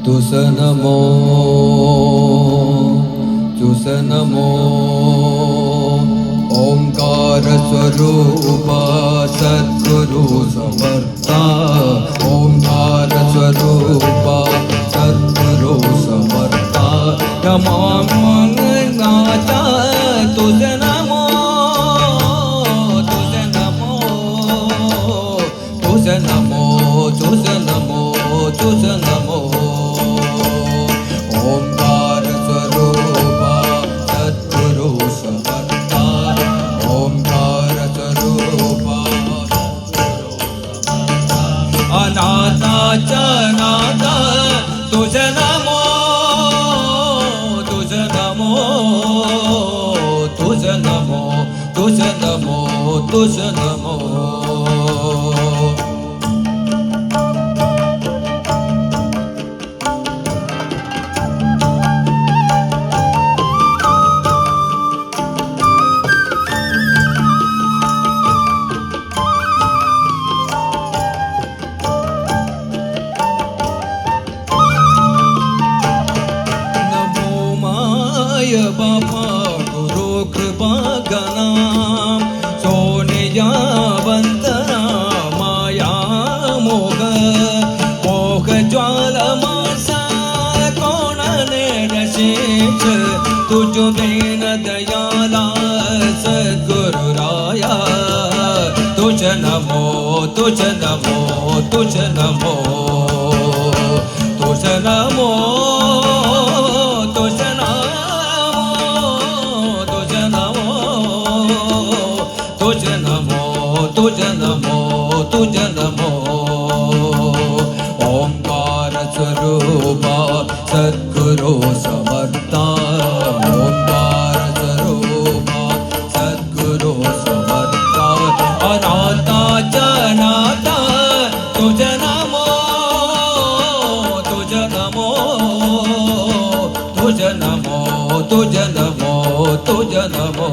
तुस नमो तुस नमो ओंकार स्वरूप सद्गुरु समर्था ओंकार स्वरूप सद्गुरु समर्था नमामि तुझ नमो तुझ नमो तुझ नमो तुझ नमो तुझ नमो ओंकार स्वरूप सद्गुरु समर्था ओंकार स्वरूप अनाथा च नाथा तुझ नमो तुझ नमो तुझ नमो तुझ नमो तुझ नमो बापा गुरु कृपा गणा सोनिया वंदना माया मोह मोह ज्वाल मासा कोणने रशीच तुझ दीन दयाला सद्गुरु राया तुझ नमो तुझ नमो तुझ नमो तुझ नमो तुझ तुझ नमो तुझ नमो तुझ नमो ओंकार स्वरूप सद्गुरु समर्था ओंकार स्वरूप सद्गुरु समर्था अनाथा च नाथा तुझ नमो तुझ नमो तुझ नमो तुझ नमो तुझ नमो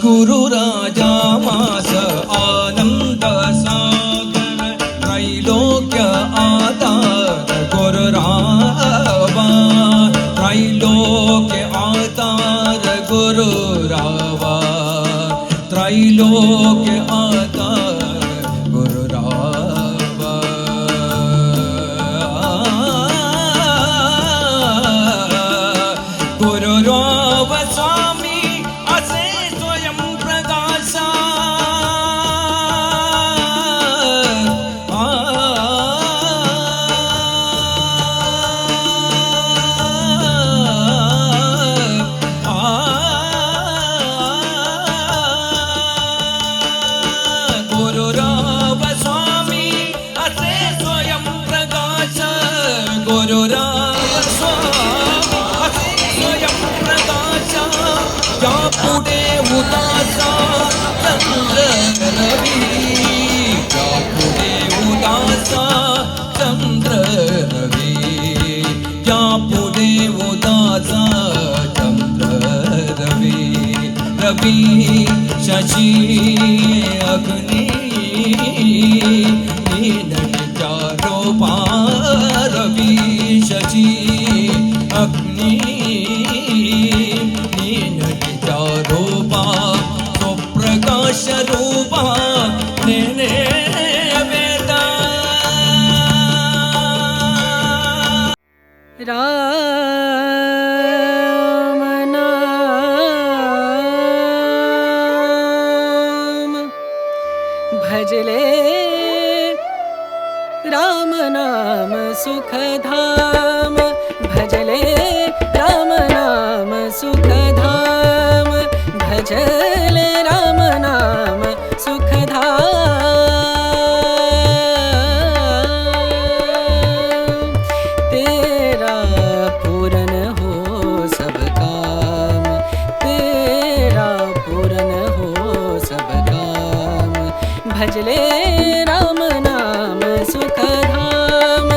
गुरु राजा मास आनंद सागर त्रैलोक्य आधार गुरु रावा त्रैलोक्य आधार गुरु रावा त्रैलोक्य आधार गुरु रावा गुरु राव स्वामी पुढे उदासा चंद्र रवी या पुढे उदासा चंद्र रवी या पुढे उदासा चंद्र रवी रवी शशी अग्नि नटिका रूपा रवी शशी अग्नि रूपा स्वप्रकाश रूपा नेने वेदा राम नाम भजले राम नाम सुखधाम। तेरा पूरन हो सब काम, तेरा पूरन हो सब काम। भजले राम नाम सुखधाम,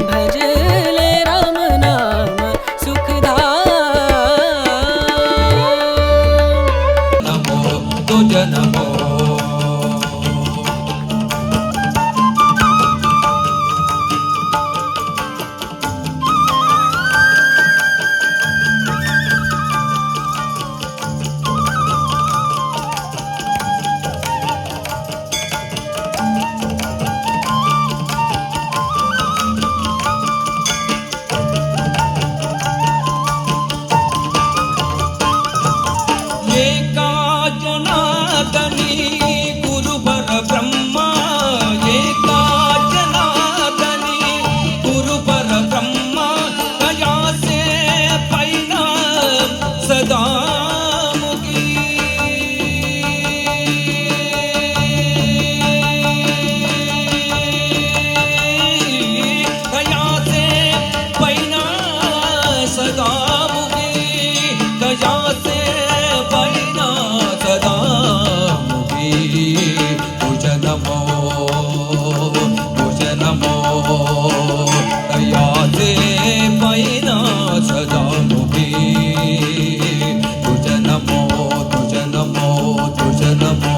भजले राम नाम सुखधाम। नमो तुझ नमो एका जनार्दनी गुरुवर ब्रह्मा, एका जनार्दनी गुरुवर ब्रह्मा। दया से पैना सदा मुगी, दया से पैना सदा मुगी, दया से पैना सदा मुगी। तुझ नमो तुझ नमो, दया से पैना सदा मुगी। तुझ नमो तुझ नमो तुझ नमो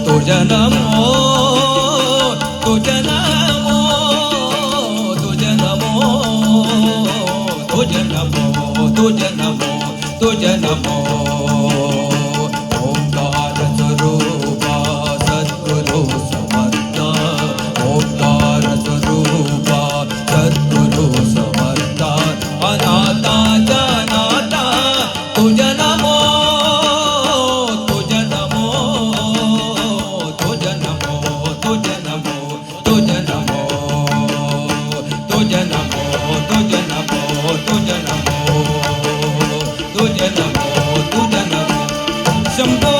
तुझ नमो तुझ नमो तुझ नमो तुझ नमो तुझ नमो तुझ नमो। ओंकार स्वरूपा सद्गुरु समर्था, ओंकार स्वरूपा सद्गुरु समर्था। अनाथा जनाथा तुझ नमो तुझ नमो तुझ नमो तुझ नमो तुझ नमो तुझ नमो तुझ नमो तुझ नमो तुझ नमो तुझ नमो। शंभो